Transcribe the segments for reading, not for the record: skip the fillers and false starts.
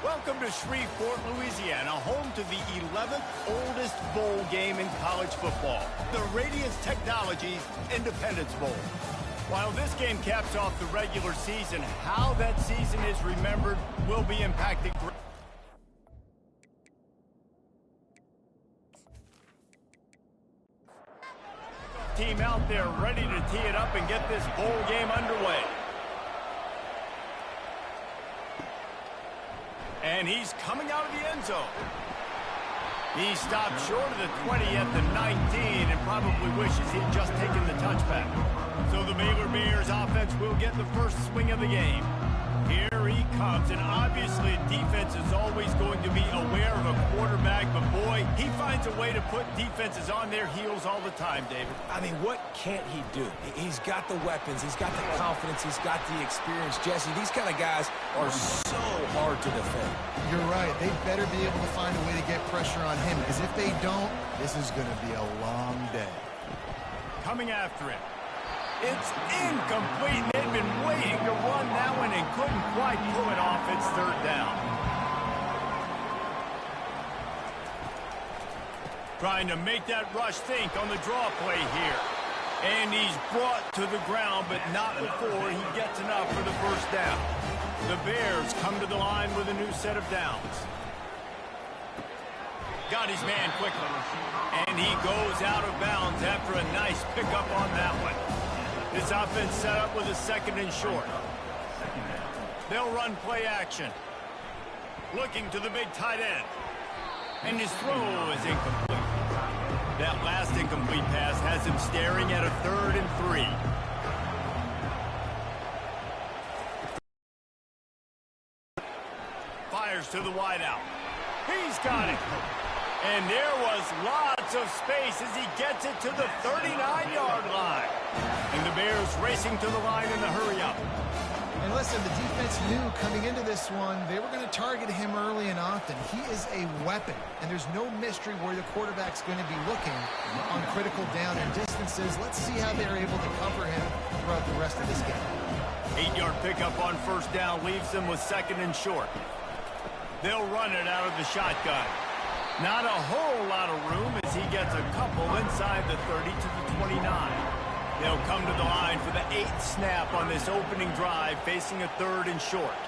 Welcome to Shreveport, Louisiana, home to the 11th oldest bowl game in college football, the Radiance Technologies Independence Bowl. While this game caps off the regular season, how that season is remembered will be impacted. Team out there ready to tee it up and get this bowl game underway. And he's coming out of the end zone. He stopped short of the 20 at the 19 and probably wishes he'd just taken the touchback. So the Baylor Bears offense will get the first swing of the game. Here he comes, and obviously defense is always going to be aware of a quarterback, but boy, he finds a way to put defenses on their heels all the time, David. I mean, what can't he do? He's got the weapons, he's got the confidence, he's got the experience. Jesse, these kind of guys are so hard to defend. You're right. They better be able to find a way to get pressure on him, because if they don't, this is going to be a long day. Coming after it. It's incomplete. They've been waiting to run that one and couldn't quite pull it off. It's third down. Trying to make that rush think on the draw play here. And he's brought to the ground, but not before he gets enough for the first down. The Bears come to the line with a new set of downs. Got his man quickly. And he goes out of bounds after a nice pickup on that one. This offense set up with a second and short. They'll run play action. Looking to the big tight end. And his throw is incomplete. That last incomplete pass has him staring at a 3rd and 3. Fires to the wideout. He's got it. And there was lots of space as he gets it to the 39-yard line. And the Bears racing to the line in the hurry-up. And listen, the defense knew coming into this one, they were going to target him early and often. He is a weapon, and there's no mystery where the quarterback's going to be looking on critical down and distances. Let's see how they're able to cover him throughout the rest of this game. 8-yard pickup on first down leaves them with second and short. They'll run it out of the shotgun. Not a whole lot of room as he gets a couple inside the 30 to the 29. They'll come to the line for the 8th snap on this opening drive, facing a 3rd and short.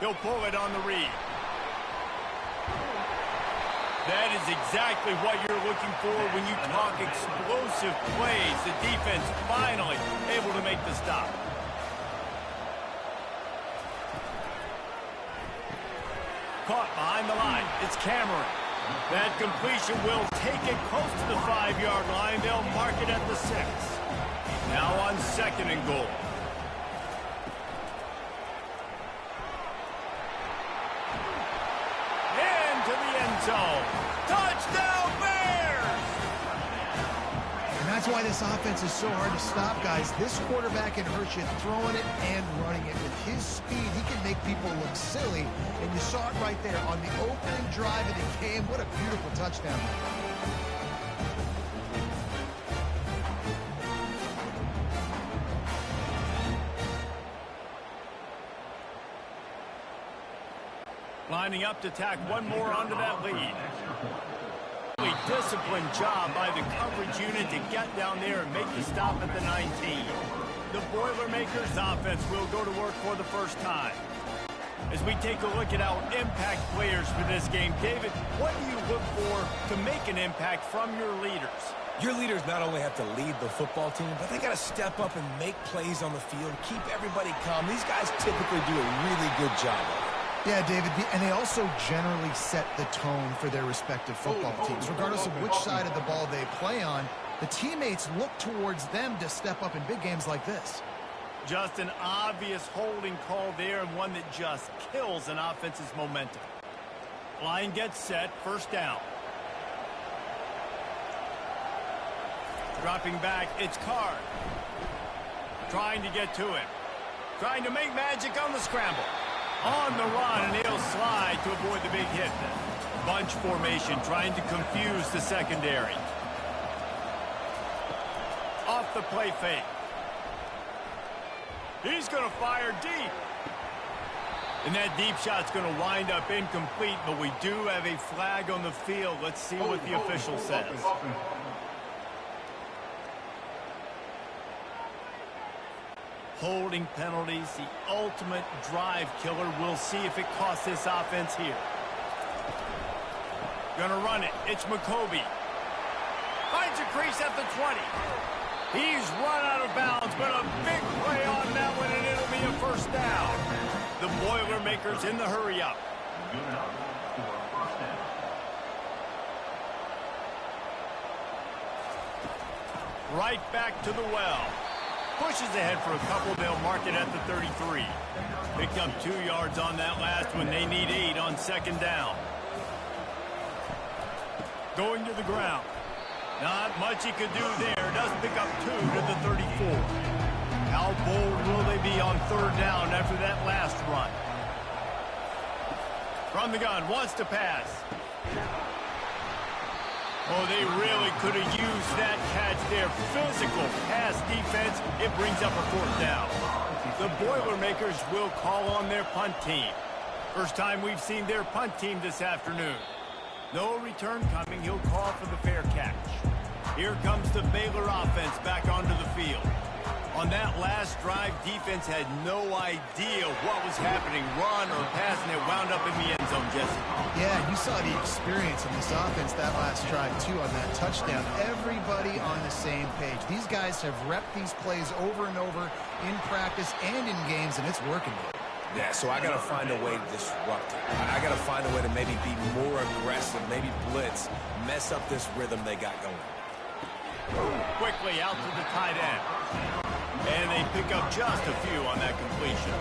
He'll pull it on the read. That is exactly what you're looking for when you talk explosive plays. The defense finally able to make the stop. Caught behind the line. It's Cameron. That completion will take it close to the 5-yard line. They'll mark it at the 6. Now on 2nd and goal. Into the end zone. Touchdown, Bears! And that's why this offense is so hard to stop, guys. This quarterback can hurt you throwing it and running it. With his speed, he can make people look silly. And you saw it right there on the opening drive of the game. What a beautiful touchdown. Lining up to tack one more onto that lead. Really disciplined job by the coverage unit to get down there and make the stop at the 19. The Boilermakers offense will go to work for the first time. As we take a look at our impact players for this game, David, what do you look for to make an impact from your leaders? Your leaders not only have to lead the football team, but they got to step up and make plays on the field, keep everybody calm. These guys typically do a really good job of it. Yeah, David, and they also generally set the tone for their respective football teams. Regardless of which side of the ball they play on, the teammates look towards them to step up in big games like this. Just an obvious holding call there, and one that just kills an offense's momentum. Line gets set, first down. Dropping back, it's Card. Trying to get to him. Trying to make magic on the scramble. On the run, and he'll slide to avoid the big hit. Bunch formation, trying to confuse the secondary. Off the play fake. He's going to fire deep. And that deep shot's going to wind up incomplete, but we do have a flag on the field. Let's see what the official says. Holding penalties, the ultimate drive killer. We'll see if it costs this offense here. Gonna run it. It's McCoby. Finds a crease at the 20. He's run out of bounds, but a big play on that one, and it'll be a first down. The Boilermakers in the hurry-up. Right back to the well. Pushes ahead for a couple. They'll mark it at the 33. Picked up 2 yards on that last one. They need 8 on second down. Going to the ground. Not much he could do there. Does pick up 2 to the 34. How bold will they be on third down after that last run? From the gun, wants to pass. Oh, they really could have used that catch there. Physical pass defense. It brings up a fourth down. The Boilermakers will call on their punt team. First time we've seen their punt team this afternoon. No return coming. He'll call for the fair catch. Here comes the Baylor offense back onto the field. On that last drive, defense had no idea what was happening, run or pass, and it wound up in the end zone, Jesse. Yeah, you saw the experience in this offense that last drive, too, on that touchdown. Everybody on the same page. These guys have repped these plays over and over in practice and in games, and it's working. Yeah, so I got to find a way to disrupt it. I got to find a way to maybe be more aggressive, maybe blitz, mess up this rhythm they got going. Quickly out to the tight end. And they pick up just a few on that completion.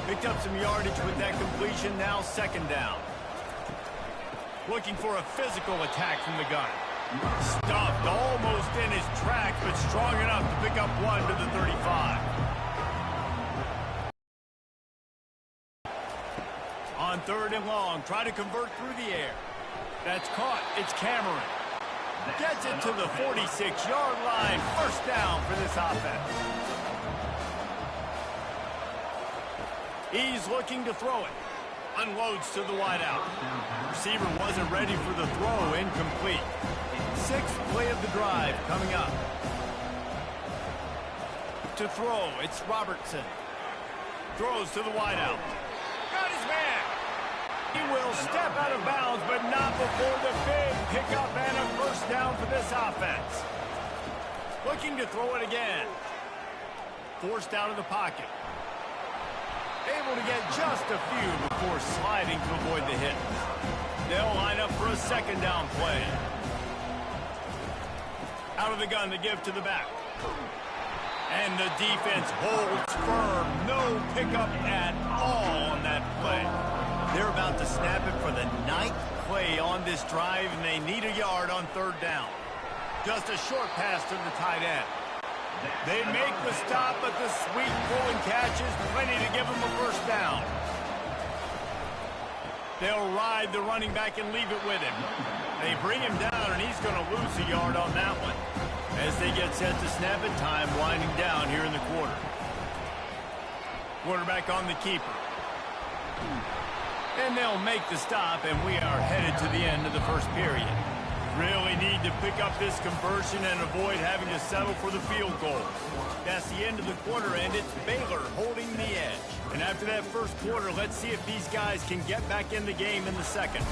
Picked up some yardage with that completion, now second down. Looking for a physical attack from the gun. Stuffed almost in his tracks, but strong enough to pick up 1 to the 35. On third and long, try to convert through the air. That's caught. It's Cameron. Gets it to the 46-yard line. First down for this offense. He's looking to throw it. Unloads to the wideout. Receiver wasn't ready for the throw. Incomplete. 6th play of the drive coming up. To throw, it's Robertson. Throws to the wideout. Got his man. He will step out of bounds, but not before the big pickup and a first down for this offense. Looking to throw it again. Forced out of the pocket. Able to get just a few before sliding to avoid the hit. They'll line up for a second down play. Out of the gun to give to the back. And the defense holds firm. No pickup at all on that play. They're about to snap it for the 9th play on this drive, and they need a yard on third down. Just a short pass to the tight end. They make the stop, but the sweet pull and catch is plenty to give them a first down. They'll ride the running back and leave it with him. They bring him down, and he's going to lose a yard on that one. As they get set to snap it, time winding down here in the quarter. Quarterback on the keeper. And they'll make the stop, and we are headed to the end of the first period. Really need to pick up this conversion and avoid having to settle for the field goal. That's the end of the quarter, and it's Baylor holding the edge. And after that first quarter, let's see if these guys can get back in the game in the second.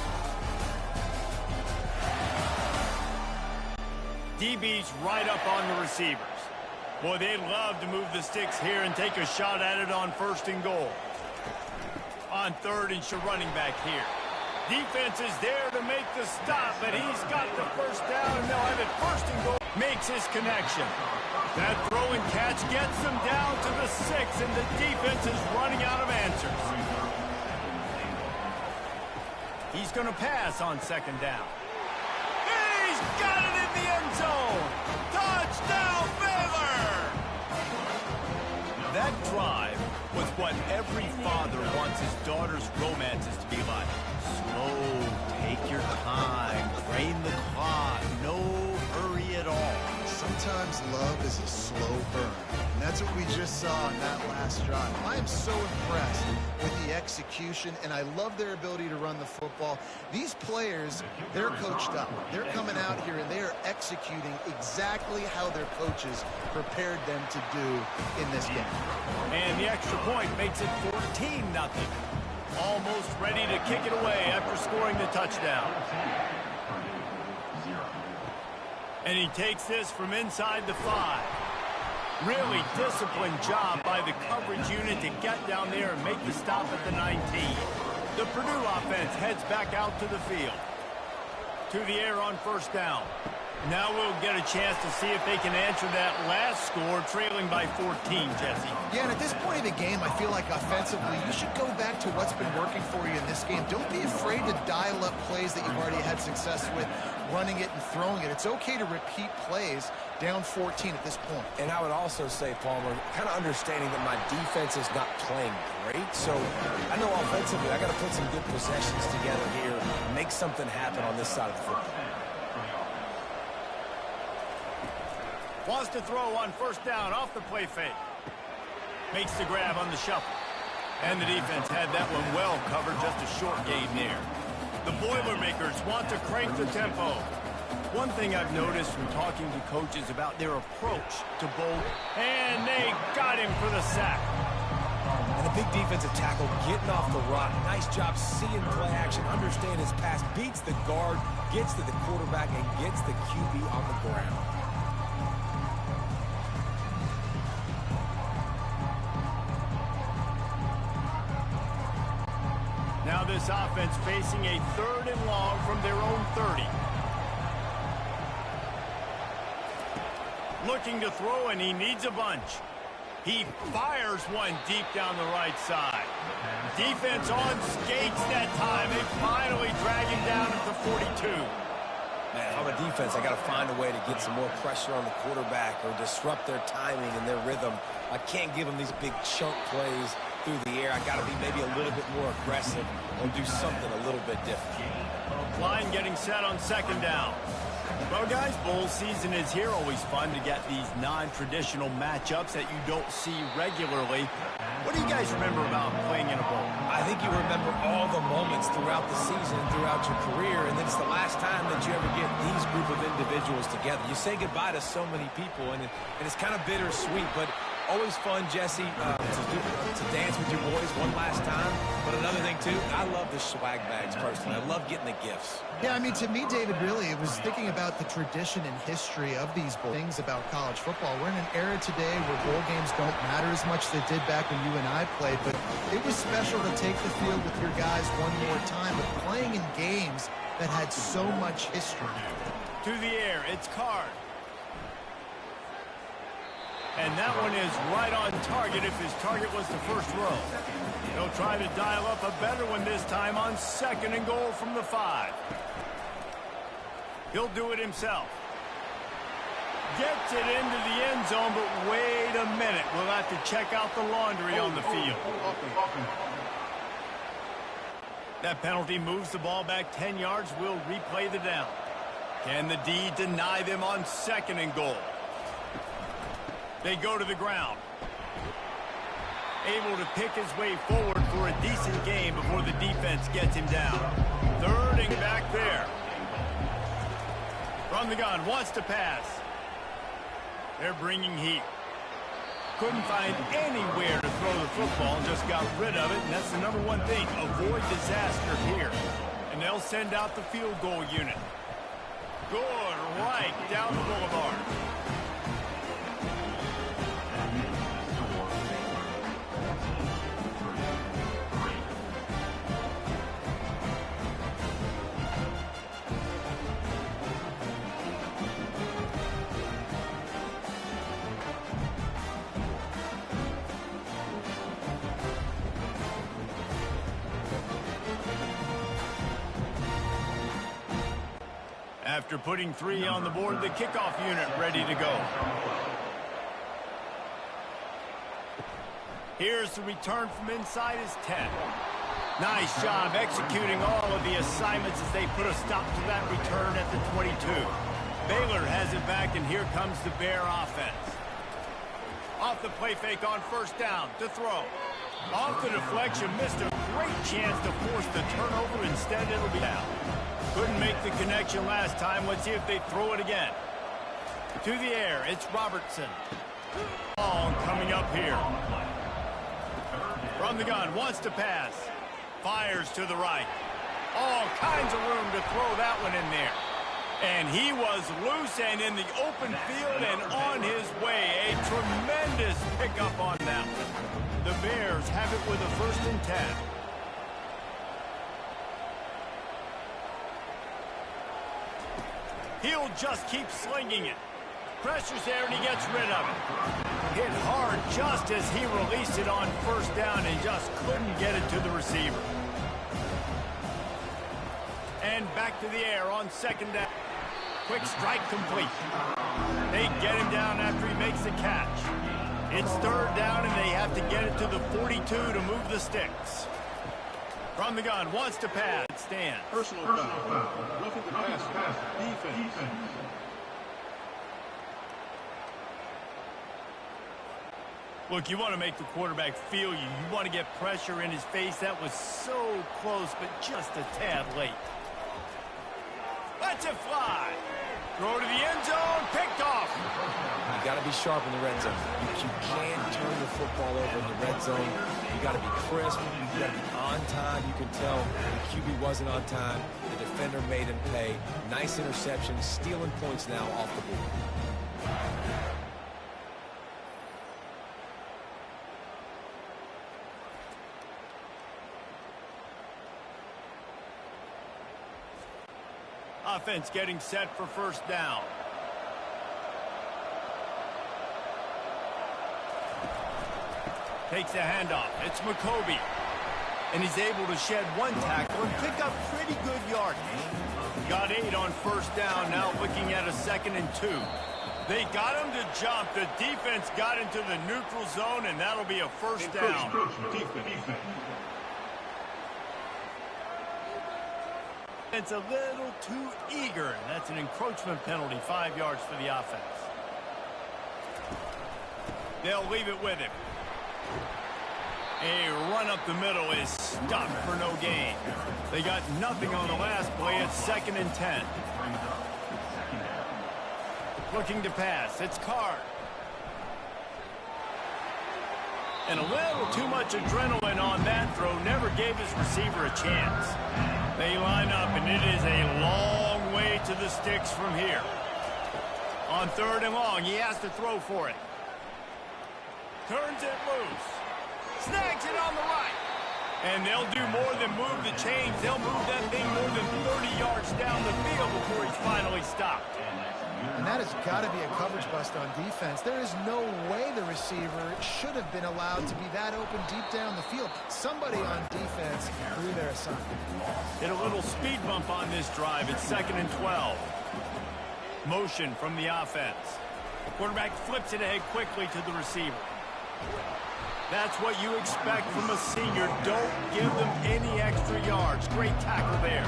DB's right up on the receivers. Boy, they'd love to move the sticks here and take a shot at it on first and goal. On third and running back here. Defense is there to make the stop, but he's got the first down, and they'll have it first and goal. Makes his connection. That throw and catch gets them down to the 6, and the defense is running out of answers. He's going to pass on second down. He's got it in the end zone. Touchdown, Baylor! That drive was what every father wants his daughter's romances to be like. Slow, take your time, drain the clock, no hurry at all. Sometimes love is a slow burn, and that's that's what we just saw in that last drive. I am so impressed with the execution, and I love their ability to run the football. These players, they're coached up. They're coming out here, and they are executing exactly how their coaches prepared them to do in this game. And the extra point makes it 14-0. Almost ready to kick it away after scoring the touchdown. And he takes this from inside the 5. Really disciplined job by the coverage unit to get down there and make the stop at the 19. The Purdue offense heads back out to the field. To the air on first down. Now we'll get a chance to see if they can answer that last score, trailing by 14, Jesse. Yeah, and at this point in the game, I feel like offensively, you should go back to what's been working for you in this game. Don't be afraid to dial up plays that you've already had success with, running it and throwing it. It's okay to repeat plays down 14 at this point. And I would also say, Palmer, kind of understanding that my defense is not playing great. So I know offensively, I got to put some good possessions together here, make something happen on this side of the football. Wants to throw on first down off the play fake. Makes the grab on the shuffle. And the defense had that one well covered, just a short gain there. The Boilermakers want to crank the tempo. One thing I've noticed from talking to coaches about their approach to bowl, and they got him for the sack. And a big defensive tackle getting off the rock. Nice job seeing play action, understand his pass, beats the guard, gets to the quarterback, and gets the QB on the ground. Now this offense facing a 3rd and long from their own 30. Looking to throw, and he needs a bunch. He fires one deep down the right side. Defense on skates that time. They finally drag him down at the 42. Man, if I'm a defense, I got to find a way to get some more pressure on the quarterback or disrupt their timing and their rhythm. I can't give them these big chunk plays through the air. I got to be maybe a little bit more aggressive or do something a little bit different. Line getting set on second down. Well, guys, bowl season is here. Always fun to get these non-traditional matchups that you don't see regularly. What do you guys remember about playing in a bowl? I think you remember all the moments throughout the season, throughout your career, and then it's the last time that you ever get these group of individuals together. You say goodbye to so many people, and it's kind of bittersweet, but always fun, Jesse, to dance with your boys one last time. But another thing, too, I love the swag bags, personally. I love getting the gifts. Yeah, I mean, to me, David, really, it was thinking about the tradition and history of these things about college football. We're in an era today where bowl games don't matter as much as they did back when you and I played, but it was special to take the field with your guys one more time, but playing in games that had so much history. To the air, it's Card. And that one is right on target if his target was the first row. He'll try to dial up a better one this time on 2nd and goal from the 5. He'll do it himself. Gets it into the end zone, but wait a minute. We'll have to check out the laundry on the field. That penalty moves the ball back 10 yards. We'll replay the down. Can the D deny them on 2nd and goal? They go to the ground. Able to pick his way forward for a decent game before the defense gets him down. 3rd and back there. From the gun, wants to pass. They're bringing heat. Couldn't find anywhere to throw the football, just got rid of it, and that's the number one thing. Avoid disaster here. And they'll send out the field goal unit. Good right down the boulevard. After putting 3 on the board, the kickoff unit ready to go. Here's the return from inside his 10. Nice job executing all of the assignments as they put a stop to that return at the 22. Baylor has it back, and here comes the Bear offense. Off the the play fake on first down to throw. Off the deflection, missed a great chance to force the turnover. Instead, it'll be out. Couldn't make the connection last time. Let's see if they throw it again. To the air, it's Robertson. Ball coming up here. From the gun, wants to pass. Fires to the right. All kinds of room to throw that one in there. And he was loose and in the open field and on his way. A tremendous pickup on that one. The Bears have it with a 1st and 10. He'll just keep slinging it. Pressure's there and he gets rid of it. Hit hard just as he released it on first down and just couldn't get it to the receiver. And back to the air on 2nd down. Quick strike complete. They get him down after he makes the catch. It's 3rd down and they have to get it to the 42 to move the sticks. From the gun, wants to pass. Stands. Personal foul. Roughing the passer. Defense. Look, you want to make the quarterback feel you. You want to get pressure in his face. That was so close, but just a tad late. Let's it fly. Throw to the end zone. Picked off. You got to be sharp in the red zone. You can't turn the football over in the red zone. You got to be crisp. You got to be on time. You can tell the QB wasn't on time. The defender made him pay. Nice interception. Stealing points now off the board. Offense getting set for 1st down. Takes the handoff. It's McCoby. And he's able to shed 1 tackle and pick up pretty good yardage. Got 8 on 1st down. Now looking at a 2nd and 2. They got him to jump. The defense got into the neutral zone, and that'll be a 1st down. Defense. It's a little too eager. That's an encroachment penalty, 5 yards for the offense. They'll leave it with him. A run up the middle is stopped for no gain. They got nothing on the last play. It's 2nd and 10. Looking to pass. It's Card. And a little too much adrenaline on that throw. Never gave his receiver a chance. They line up, and it is a long way to the sticks from here. On 3rd and long, he has to throw for it. Turns it loose. Snags it on the right. And they'll do more than move the chains. They'll move that thing more than 30 yards down the field before he's finally stopped. And that has got to be a coverage bust on defense. There is no way the receiver should have been allowed to be that open deep down the field. Somebody on defense blew their assignment. Hit a little speed bump on this drive. It's 2nd and 12. Motion from the offense. The quarterback flips it ahead quickly to the receiver. That's what you expect from a senior. Don't give them any extra yards. Great tackle there.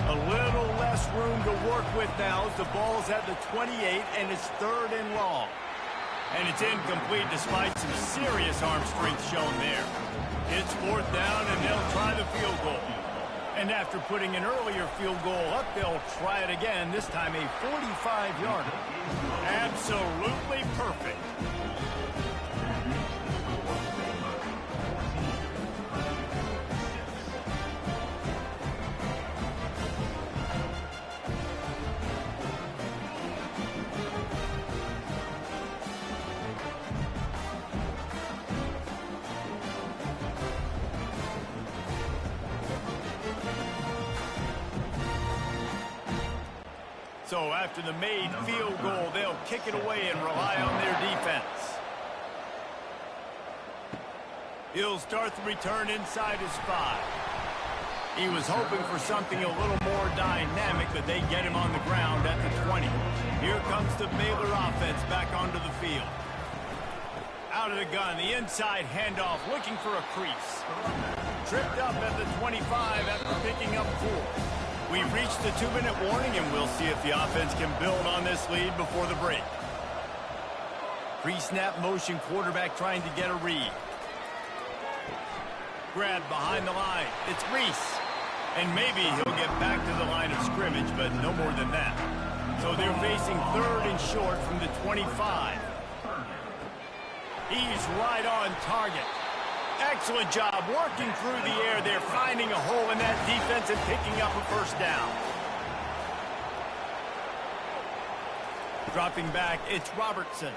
A little less room to work with now as the ball's at the 28 and it's 3rd and long. And it's incomplete despite some serious arm strength shown there. It's 4th down and they'll try the field goal. And after putting an earlier field goal up, they'll try it again, this time a 45-yarder. Absolutely perfect. So after the made field goal, they'll kick it away and rely on their defense. He'll start the return inside his 5. He was hoping for something a little more dynamic, but they get him on the ground at the 20. Here comes the Baylor offense back onto the field. Out of the gun, the inside handoff, looking for a crease. Tripped up at the 25 after picking up 4. We've reached the 2-minute warning, and we'll see if the offense can build on this lead before the break. Pre-snap motion, quarterback trying to get a read. Grab behind the line. It's Reese. And maybe he'll get back to the line of scrimmage, but no more than that. So they're facing 3rd and short from the 25. He's right on target. Excellent job working through the air. They're finding a hole in that defense and picking up a first down. Dropping back, it's Robertson.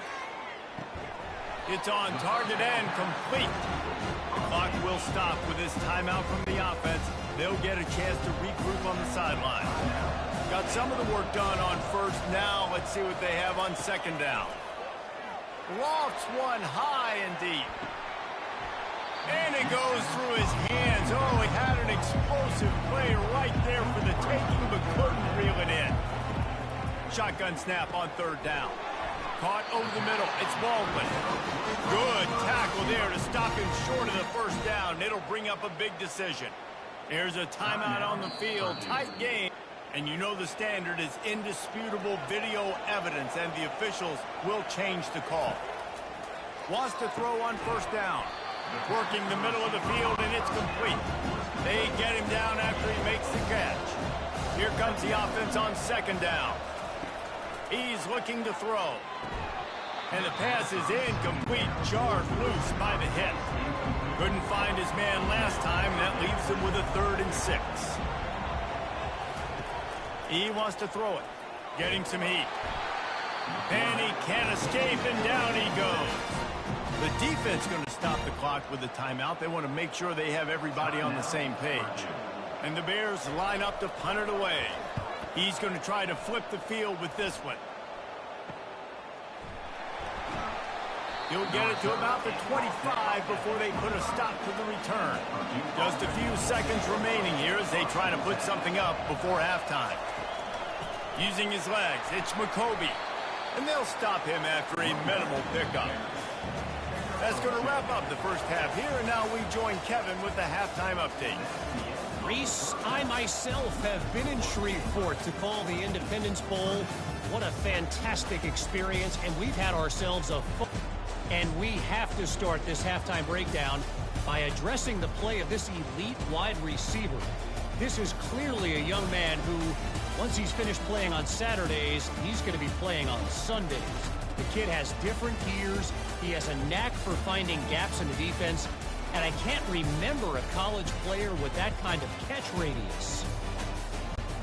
It's on target and complete. The clock will stop with this timeout from the offense. They'll get a chance to regroup on the sideline. Got some of the work done on first. Now let's see what they have on second down. Lofts one high and deep. And it goes through his hands. Oh, he had an explosive play right there for the taking, but couldn't reel it in. Shotgun snap on 3rd down. Caught over the middle. It's Baldwin. Good tackle there to stop him short of the first down. It'll bring up a big decision. There's a timeout on the field. Tight game. And you know the standard is indisputable video evidence, and the officials will change the call. Wants to throw on first down. Working the middle of the field, and it's complete. They get him down after he makes the catch. Here comes the offense on second down. He's looking to throw. And the pass is incomplete, jarred loose by the hit. Couldn't find his man last time. That leaves him with a 3rd and 6. He wants to throw it. Getting some heat. And he can't escape, and down he goes. The defense going to stop the clock with a timeout. They want to make sure they have everybody on the same page. And the Bears line up to punt it away. He's going to try to flip the field with this one. He'll get it to about the 25 before they put a stop to the return. Just a few seconds remaining here as they try to put something up before halftime. Using his legs, it's McCoby. And they'll stop him after a minimal pickup. That's going to wrap up the first half here, and now we join Kevin with the halftime update. Reese, I myself have been in Shreveport to call the Independence Bowl. What a fantastic experience, and we've had ourselves a fun. And we have to start this halftime breakdown by addressing the play of this elite wide receiver. This is clearly a young man who, once he's finished playing on Saturdays, he's going to be playing on Sundays. The kid has different gears. He has a knack for finding gaps in the defense. And I can't remember a college player with that kind of catch radius.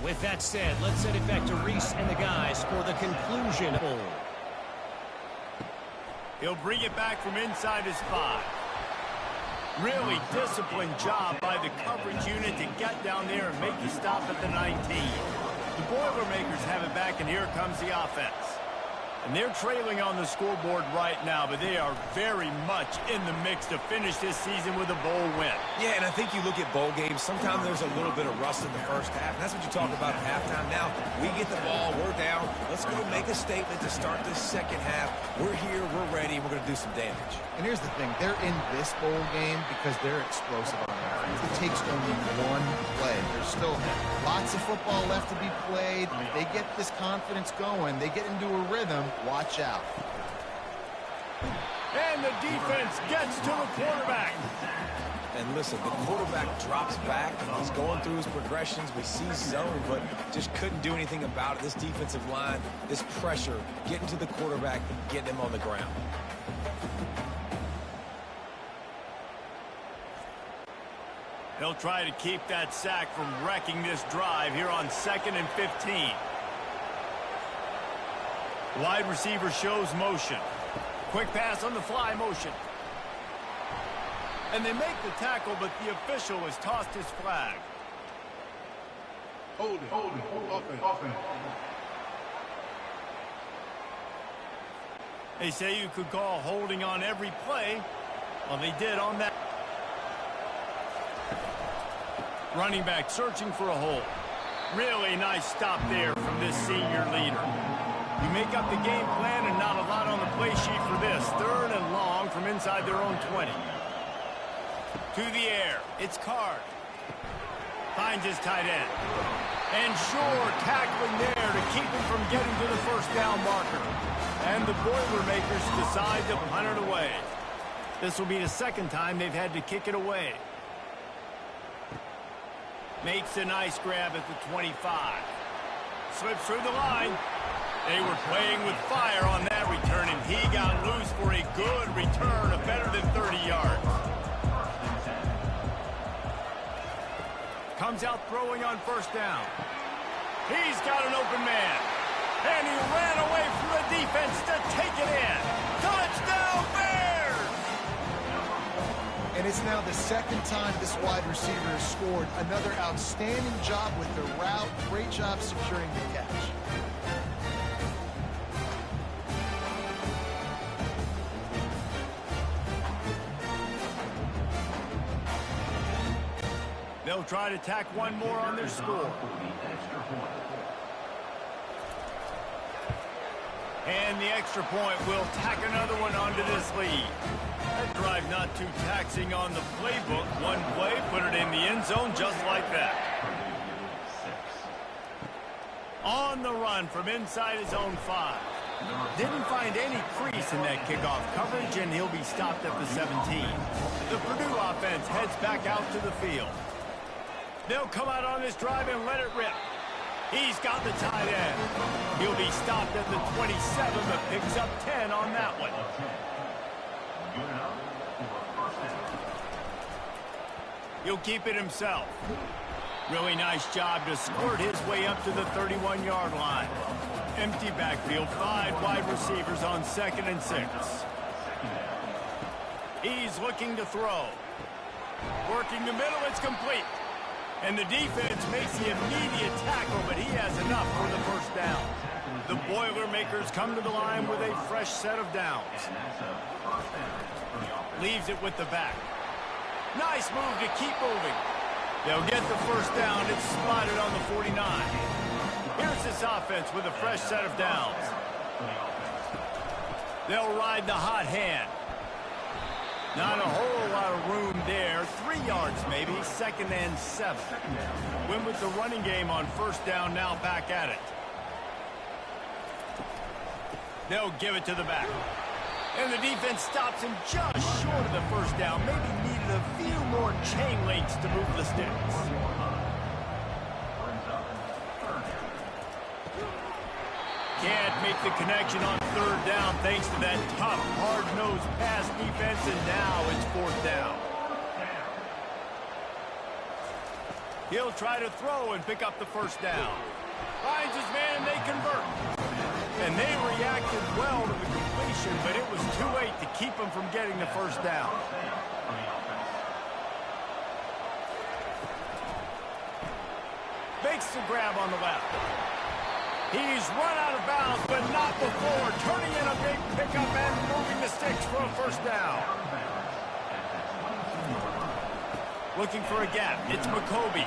With that said, let's send it back to Reese and the guys for the conclusion. He'll bring it back from inside his 5. Really disciplined job by the coverage unit to get down there and make the stop at the 19. The Boilermakers have it back, and here comes the offense. And they're trailing on the scoreboard right now, but they are very much in the mix to finish this season with a bowl win. Yeah, and I think you look at bowl games, sometimes there's a little bit of rust in the first half, and that's what you talk about at halftime. Now, we get the ball, we're down. Let's go make a statement to start this second half. We're here, we're ready, we're going to do some damage. And here's the thing, they're in this bowl game because they're explosive on offense. It takes only one play. There's still lots of football left to be played. If they get this confidence going, they get into a rhythm, watch out. And the defense gets to the quarterback. And listen, the quarterback drops back, and he's going through his progressions. We see zone, but just couldn't do anything about it. This defensive line, this pressure, getting to the quarterback, getting him on the ground. They'll try to keep that sack from wrecking this drive here on 2nd and 15. Wide receiver shows motion. Quick pass on the fly motion. And they make the tackle, but the official has tossed his flag. Hold it. Offense. They say you could call holding on every play. Well, they did on that. Running back searching for a hole. Really nice stop there from this senior leader. You make up the game plan and not a lot on the play sheet for this. 3rd and long from inside their own 20. To the air. It's Card. Finds his tight end. And sure, tackling there to keep him from getting to the first down marker. And the Boilermakers decide to punt it away. This will be the second time they've had to kick it away. Makes a nice grab at the 25. Slips through the line. They were playing with fire on that return, and he got loose for a good return of better than 30 yards. Comes out throwing on first down. He's got an open man. And he ran away from the defense to take it in. Touchdown, Bears! And it's now the second time this wide receiver has scored. Another outstanding job with the route. Great job securing the catch. They'll try to tack one more on their score. And the extra point will tack another one onto this lead. That drive not too taxing on the playbook. One play, put it in the end zone just like that. On the run from inside his own 5. Didn't find any crease in that kickoff coverage, and he'll be stopped at the 17. The Purdue offense heads back out to the field. They'll come out on this drive and let it rip. He's got the tight end. He'll be stopped at the 27, but picks up 10 on that one. He'll keep it himself. Really nice job to squirt his way up to the 31-yard line. Empty backfield, 5 wide receivers on 2nd and 6. He's looking to throw. Working the middle, it's complete. And the defense makes the immediate tackle, but he has enough for the first down. The Boilermakers come to the line with a fresh set of downs. Leaves it with the back. Nice move to keep moving. They'll get the first down. It's spotted on the 49. Here's this offense with a fresh set of downs. They'll ride the hot hand. Not a whole lot of room there. 3 yards maybe, 2nd and 7. Win with the running game on first down, now back at it. They'll give it to the back. And the defense stops him just short of the first down. Maybe needed a few more chain links to move the sticks. Can't make the connection on 3rd down thanks to that tough, hard-nosed pass defense, and now it's 4th down. He'll try to throw and pick up the first down. Finds his man, they convert. And they reacted well to the completion, but it was too late to keep him from getting the first down. Makes the grab on the left. He's run out of bounds, but not before turning in a big pickup and moving the sticks for a first down. Looking for a gap. It's McCoby.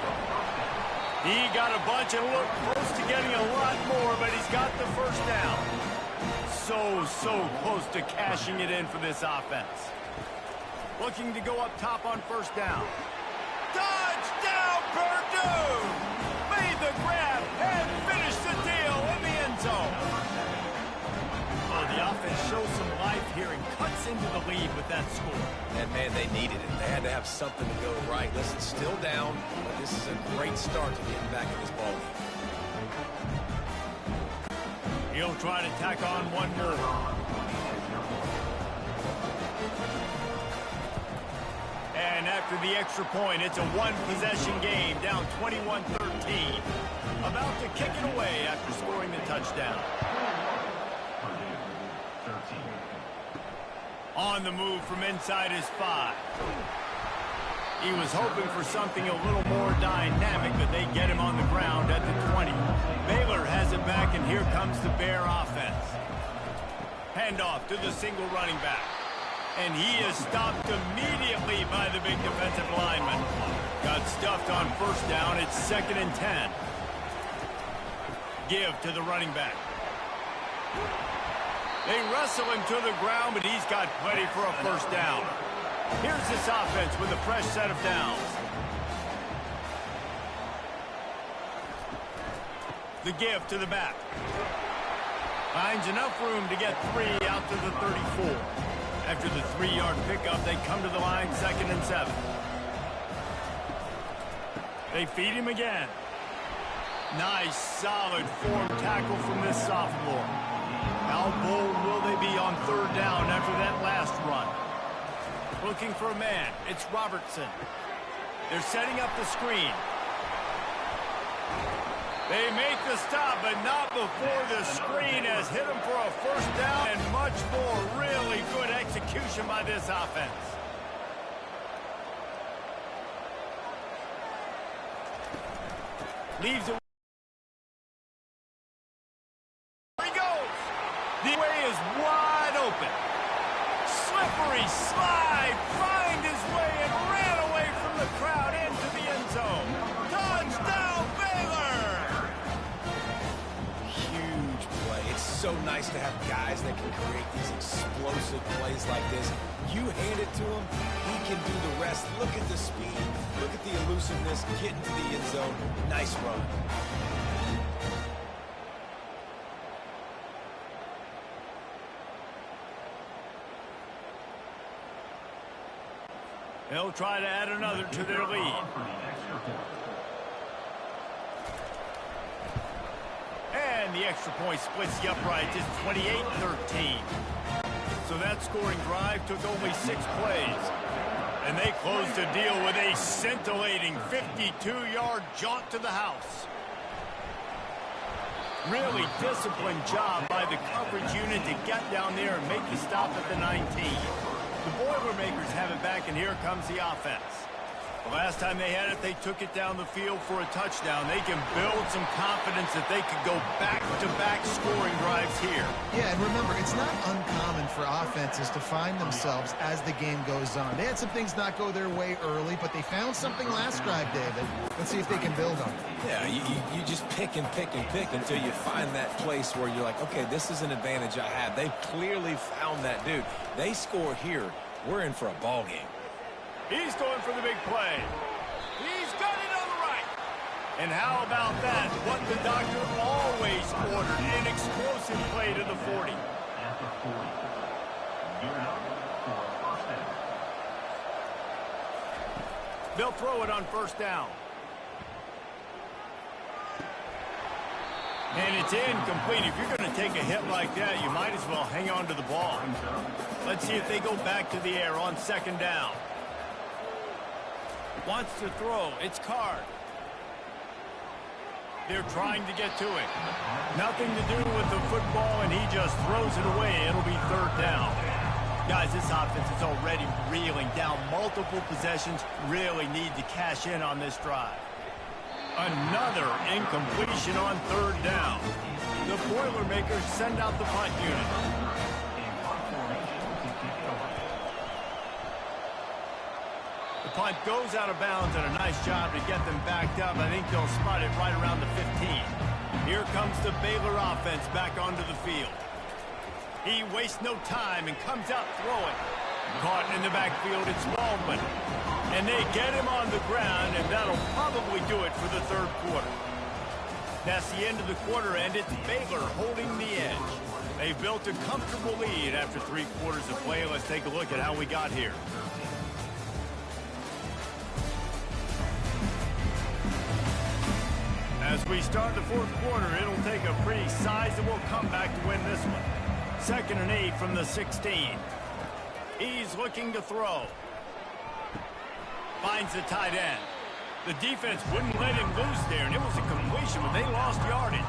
He got a bunch and looked close to getting a lot more, but he's got the first down. So close to cashing it in for this offense. Looking to go up top on first down. Touchdown, Purdue! Made the grab and finished the deal in the end zone. Oh, the offense shows some life here and cuts into the lead with that score. And, man, they needed it. They had to have something to go right. Listen, still down, but this is a great start to getting back in this ball game. He'll try to tack on one more. And after the extra point, it's a one-possession game, down 21-13. About to kick it away after scoring the touchdown. On the move from inside his 5. He was hoping for something a little more dynamic, but they get him on the ground at the 20. Baylor has it back, and here comes the Bear offense. Handoff to the single running back. And he is stopped immediately by the big defensive lineman. Got stuffed on first down. It's 2nd and 10. Give to the running back. They wrestle him to the ground, but he's got plenty for a first down. Here's this offense with a fresh set of downs. The give to the back. Finds enough room to get 3 out to the 34. After the 3-yard pickup, they come to the line 2nd and 7. They feed him again. Nice, solid form tackle from this sophomore. How bold will they be on 3rd down after that last run? Looking for a man. It's Robertson. They're setting up the screen. They make the stop, but not before the screen has hit them for a 1st down and much more. Really good execution by this offense. Leaves it. There he goes. The way is wide open. Slippery slide. Find his way and ran away from the crowd into the end zone. Touchdown, Baylor! Huge play. It's so nice to have guys that can create these explosive plays like this. You hand it to him, he can do the rest. Look at the speed. Look at the elusiveness. Get into the end zone. Nice run. They'll try to add another to their lead. And the extra point splits the uprights. It's 28-13. So that scoring drive took only 6 plays. And they closed the deal with a scintillating 52-yard jaunt to the house. Really disciplined job by the coverage unit to get down there and make the stop at the 19. The Boilermakers have it back, and here comes the offense. The last time they had it, they took it down the field for a touchdown. They can build some confidence that they could go back-to-back scoring drives here. Yeah, and remember, it's not uncommon for offenses to find themselves as the game goes on. They had some things not go their way early, but they found something last drive, David. Let's see if they can build on it. Yeah, you just pick and pick and pick until you find that place where you're like, okay, this is an advantage I have. They clearly found that dude. They score here, we're in for a ball game. He's going for the big play. He's got it on the right. And how about that? What the doctor always ordered, an explosive play to the 40. At the 40. You're out for a 1st down. They'll throw it on 1st down. And it's incomplete. If you're going to take a hit like that, you might as well hang on to the ball. Let's see if they go back to the air on 2nd down. Wants to throw. It's Card. They're trying to get to it. Nothing to do with the football, and he just throws it away. It'll be 3rd down. Guys, this offense is already reeling down multiple possessions. Really need to cash in on this drive. Another incompletion on 3rd down. The Boilermakers send out the punt unit. The punt goes out of bounds, and a nice job to get them backed up. I think they'll spot it right around the 15. Here comes the Baylor offense back onto the field. He wastes no time and comes out throwing. Caught in the backfield, it's Waldman. And they get him on the ground, and that'll probably do it for the 3rd quarter. That's the end of the quarter, and it's Baylor holding the edge. They've built a comfortable lead after 3 quarters of play. Let's take a look at how we got here. As we start the 4th quarter, it'll take a pretty sizable comeback to win this one. 2nd and 8 from the 16. He's looking to throw. Finds the tight end. The defense wouldn't let him loose there, and it was a completion, but they lost yardage.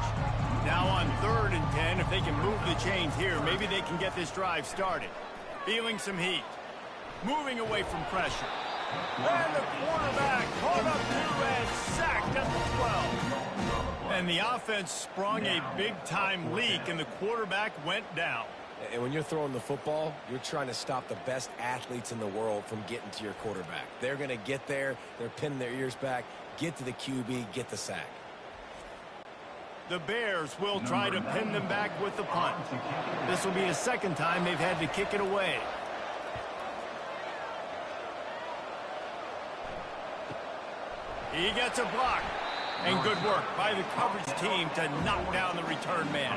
Now on 3rd and 10, if they can move the chains here, maybe they can get this drive started. Feeling some heat. Moving away from pressure. And the quarterback caught up to and sacked at the 12. And the offense sprung a big-time leak, and the quarterback went down. And when you're throwing the football, you're trying to stop the best athletes in the world from getting to your quarterback. They're going to get there. They're pinning their ears back, get to the QB, get the sack. The Bears will try to pin them back with the punt. This will be the 2nd time they've had to kick it away. He gets a block. And good work by the coverage team to knock down the return man.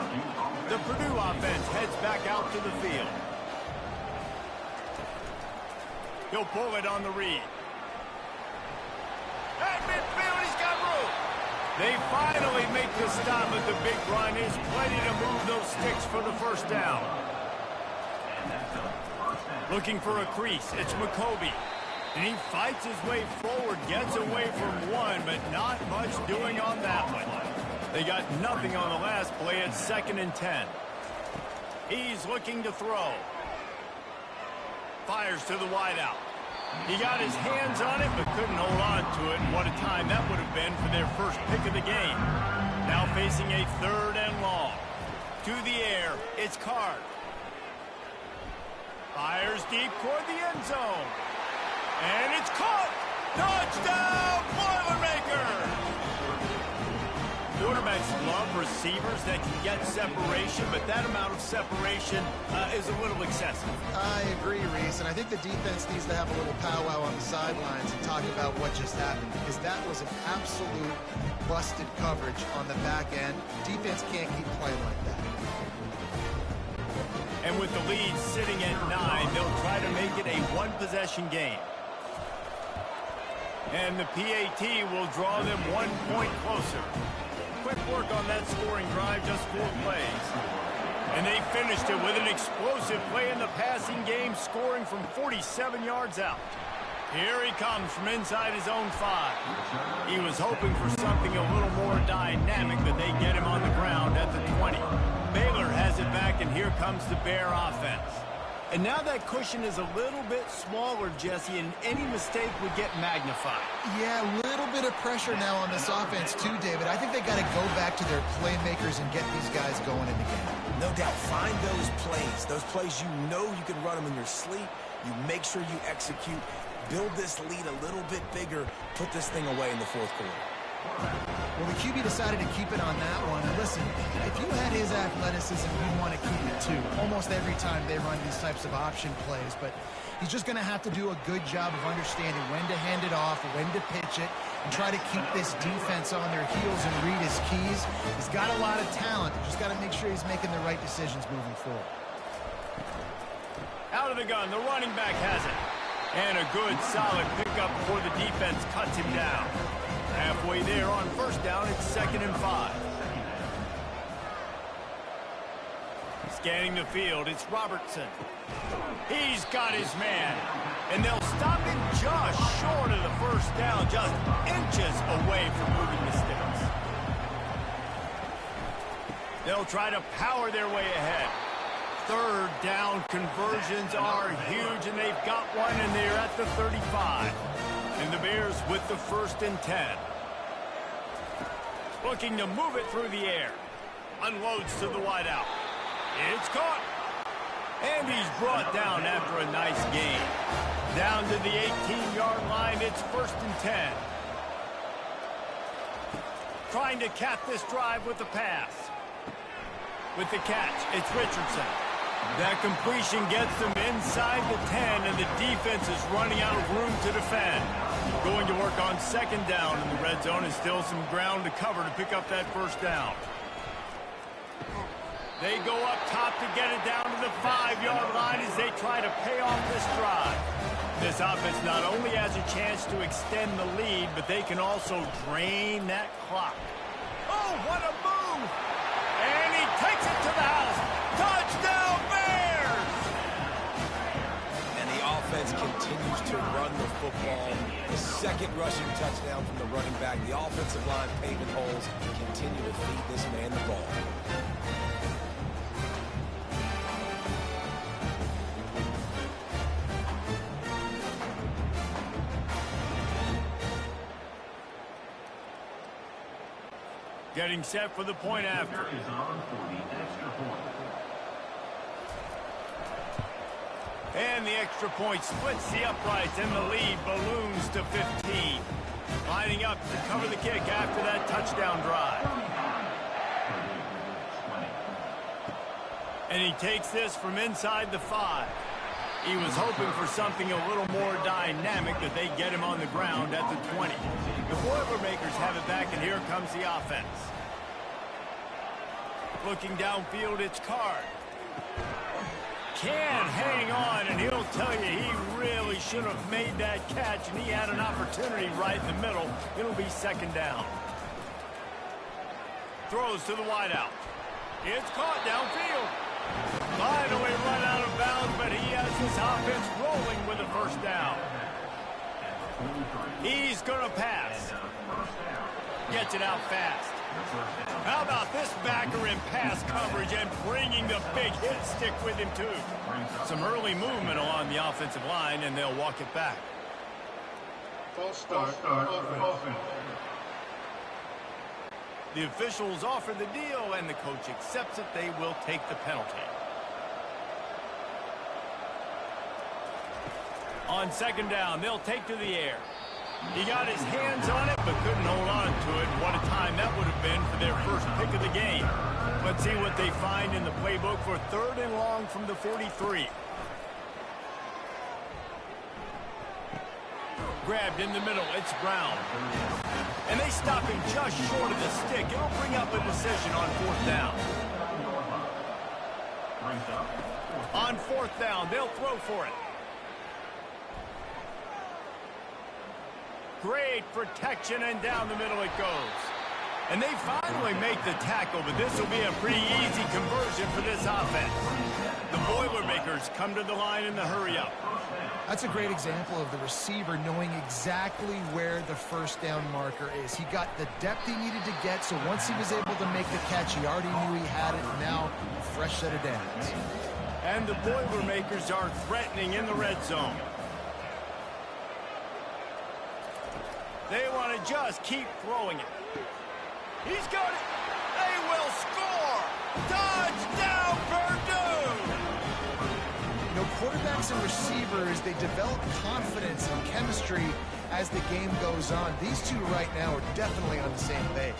The Purdue offense heads back out to the field. He'll pull it on the read. At midfield, he's got room. They finally make the stop at the big run. Is plenty to move those sticks for the first down. Looking for a crease. It's McCoby. And he fights his way forward, gets away from one, but not much doing on that one. They got nothing on the last play. It's 2nd and 10. He's looking to throw. Fires to the wideout. He got his hands on it, but couldn't hold on to it. And what a time that would have been for their first pick of the game. Now facing a 3rd and long. To the air, it's Card. Fires deep toward the end zone. And it's caught! Touchdown, Boilermakers! Quarterbacks love receivers that can get separation, but that amount of separation is a little excessive. I agree, Reese, and I think the defense needs to have a little powwow on the sidelines and talk about what just happened, because that was an absolute busted coverage on the back end. Defense can't keep playing like that. And with the lead sitting at 9, they'll try to make it a one-possession game. And the PAT will draw them 1 point closer. Quick work on that scoring drive, just 4 plays. And they finished it with an explosive play in the passing game, scoring from 47 yards out. Here he comes from inside his own 5. He was hoping for something a little more dynamic, but they get him on the ground at the 20. Baylor has it back, and here comes the Bear offense. And now that cushion is a little bit smaller, Jesse, and any mistake would get magnified. Yeah, a little bit of pressure now on this offense too, David. I think they got to go back to their playmakers and get these guys going in the game. No doubt. Find those plays you know you can run them in your sleep. You make sure you execute. Build this lead a little bit bigger. Put this thing away in the 4th quarter. Well, the QB decided to keep it on that one. And listen, if you had his athleticism, you'd want to keep it too. Almost every time they run these types of option plays. But he's just going to have to do a good job of understanding when to hand it off, when to pitch it, and try to keep this defense on their heels and read his keys. He's got a lot of talent. You just got to make sure he's making the right decisions moving forward. Out of the gun, the running back has it. And a good, solid pickup before the defense cuts him down. Halfway there on 1st down, it's 2nd and 5. Scanning the field, it's Robertson. He's got his man. And they'll stop him just short of the 1st down, just inches away from moving the sticks. They'll try to power their way ahead. 3rd down conversions are huge, and they've got one, and they're at the 35. And the Bears with the 1st and 10. Looking to move it through the air. Unloads to the wideout. It's caught. And he's brought down after a nice gain. Down to the 18-yard line, it's 1st and 10. Trying to cap this drive with the pass. With the catch, it's Richardson. That completion gets them inside the 10, and the defense is running out of room to defend. Going to work on 2nd down, and the red zone is still some ground to cover to pick up that 1st down. They go up top to get it down to the 5-yard line as they try to pay off this drive. This offense not only has a chance to extend the lead, but they can also drain that clock. Oh, what a move! And he takes it to the house. Touchdown, Bears! And the offense continues to run the football. The 2nd rushing touchdown from the running back. The offensive line paving holes. Continue to feed this man the ball. Getting set for the point after. And the extra point splits the uprights, and the lead balloons to 15. Lining up to cover the kick after that touchdown drive. And he takes this from inside the 5. He was hoping for something a little more dynamic, that they get him on the ground at the 20. The Boilermakers have it back, and here comes the offense. Looking downfield, it's Card. Can't hang on, and he'll tell you he really should have made that catch, and he had an opportunity right in the middle. It'll be second down. Throws to the wideout. It's caught downfield. Finally run out of bounds, but he has his offense rolling with a first down. He's going to pass. Gets it out fast. How about this backer in pass coverage and bringing the big hit stick with him, too? Some early movement along the offensive line, and they'll walk it back. False start, offense. The officials offer the deal, and the coach accepts it. They will take the penalty. On second down, they'll take to the air. He got his hands on it, but couldn't hold on to it. What a time that would have been for their first pick of the game. Let's see what they find in the playbook for third and long from the 43. Grabbed in the middle, it's Brown. And they stop him just short of the stick. It'll bring up a decision on fourth down. On fourth down, they'll throw for it. Great protection, and down the middle it goes. And they finally make the tackle, but this will be a pretty easy conversion for this offense. The Boilermakers come to the line in the hurry-up. That's a great example of the receiver knowing exactly where the first down marker is. He got the depth he needed to get, so once he was able to make the catch, he already knew he had it. Now, a fresh set of downs. And the Boilermakers are threatening in the red zone. They want to just keep throwing it. He's got it. They will score. Touchdown, Purdue! You know, quarterbacks and receivers, they develop confidence and chemistry as the game goes on. These two right now are definitely on the same page.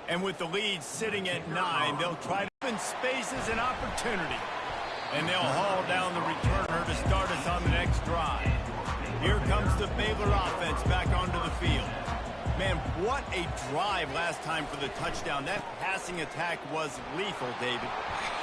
And with the lead sitting at 9, they'll try to open spaces and opportunity. And they'll haul down the returner to start us on the next drive. Here comes the Baylor offense back onto the field. Man, what a drive last time for the touchdown. That passing attack was lethal, David.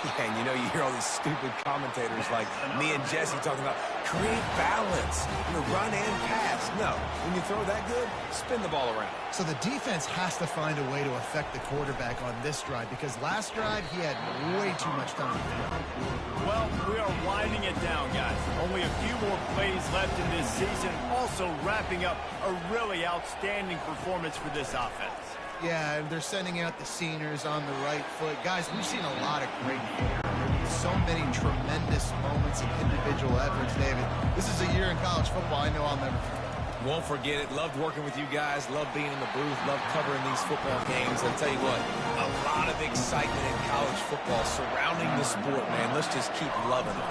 Yeah, and you know, you hear all these stupid commentators like me and Jesse talking about create balance, run and pass. No, when you throw that good, spin the ball around. So the defense has to find a way to affect the quarterback on this drive, because last drive he had way too much time to throw. Well, we are winding it down, guys. Only a few more plays left in this season. Also wrapping up a really outstanding performance for this offense. Yeah, and they're sending out the seniors on the right foot. Guys, we've seen a lot of great so many tremendous moments and individual efforts, David. This is a year in college football I know I'll never forget. Won't forget it. Loved working with you guys. Loved being in the booth. Loved covering these football games. I'll tell you what, a lot of excitement in college football surrounding the sport, man. Let's just keep loving it.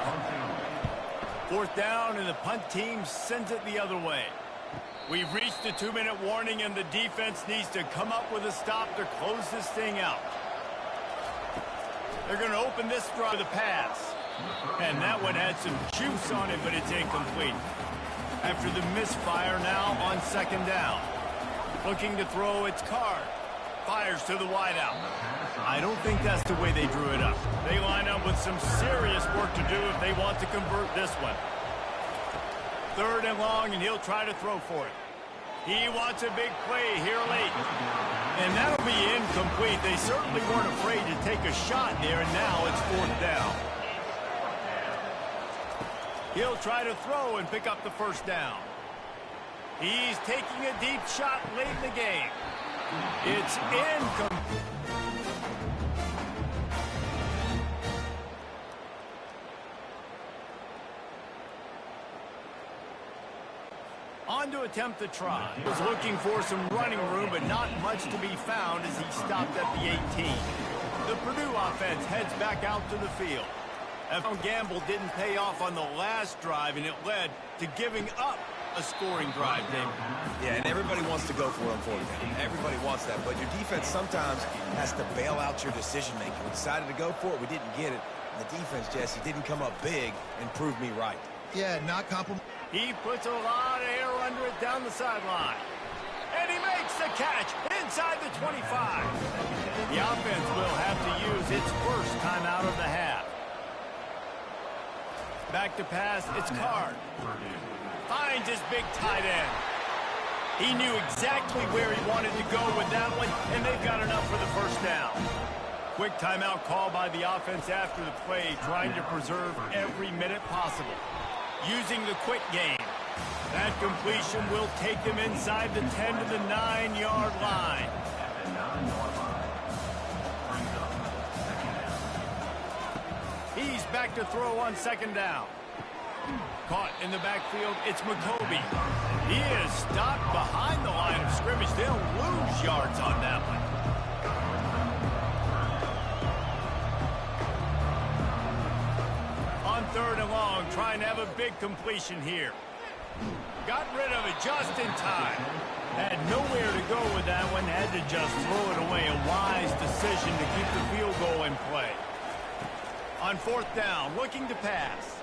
Fourth down, and the punt team sends it the other way. We've reached the 2-minute warning, and the defense needs to come up with a stop to close this thing out. They're going to open this drive with a pass. And that one had some juice on it, but it's incomplete. After the misfire, now on second down. Looking to throw, it's Card. Fires to the wideout. I don't think that's the way they drew it up. They line up with some serious work to do if they want to convert this one. Third and long, and he'll try to throw for it. He wants a big play here late. And that'll be incomplete. They certainly weren't afraid to take a shot there, and now it's fourth down. He'll try to throw and pick up the first down. He's taking a deep shot late in the game. It's incomplete. On to attempt the try. He was looking for some running room, but not much to be found as he stopped at the 18. The Purdue offense heads back out to the field. That gamble didn't pay off on the last drive, and it led to giving up a scoring drive, David. Yeah, and everybody wants to go for it on fourth down. Everybody wants that, but your defense sometimes has to bail out your decision-making. We decided to go for it. We didn't get it. And the defense, Jesse, didn't come up big and prove me right. Yeah, not compliment. He puts a lot of air under it down the sideline. And he makes the catch inside the 25. The offense will have to use its first timeout of the half. Back to pass, it's Card. Finds his big tight end. He knew exactly where he wanted to go with that one, and they've got enough for the first down. Quick timeout call by the offense after the play, trying to preserve every minute possible. Using the quick game. That completion will take them inside the 10 to the 9-yard line. He's back to throw on second down. Caught in the backfield, it's McCoby. He is stopped behind the line of scrimmage. They'll lose yards on that one. On third and long, trying to have a big completion here. Got rid of it just in time. Had nowhere to go with that one. Had to just throw it away. A wise decision to keep the field goal in play. On fourth down, looking to pass.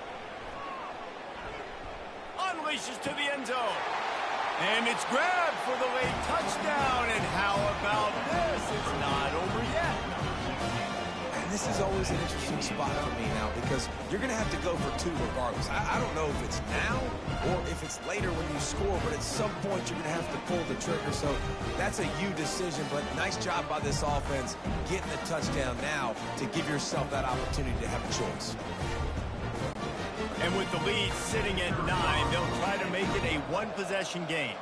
Unleashes to the end zone. And it's grabbed for the late touchdown. And how about this? It's not over yet. And this is always an interesting spot for me now because you're going to have to go for two regardless. I don't know if it's now or if it's later when you score, but at some point you're going to have to pull the trigger. So that's a you decision, but nice job by this offense getting the touchdown now to give yourself that opportunity to have a choice. And with the lead sitting at 9, they'll try to make it a one-possession game.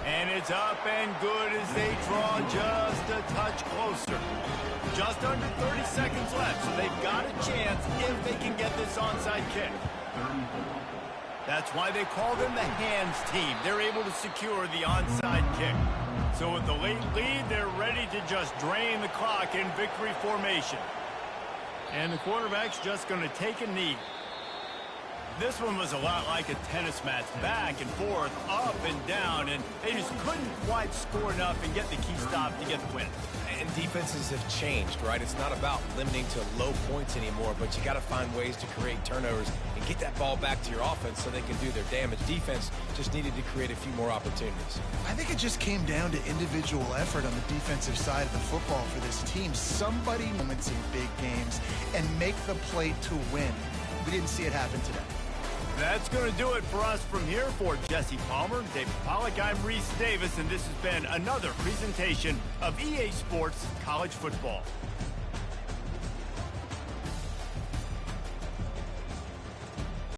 And it's up and good as they draw just a touch closer. Just under 30 seconds left, so they've got a chance if they can get this onside kick. That's why they call them the hands team. They're able to secure the onside kick. So with the late lead, they're ready to just drain the clock in victory formation. And the quarterback's just going to take a knee. This one was a lot like a tennis match, back and forth, up and down, and they just couldn't quite score enough and get the key stop to get the win. And defenses have changed, right? It's not about limiting to low points anymore, but you got to find ways to create turnovers and get that ball back to your offense so they can do their damage. Defense just needed to create a few more opportunities. I think it just came down to individual effort on the defensive side of the football for this team. Somebody moments in big games and make the play to win. We didn't see it happen today. That's going to do it for us from here. For Jesse Palmer, David Pollack, I'm Reese Davis, and this has been another presentation of EA Sports College Football.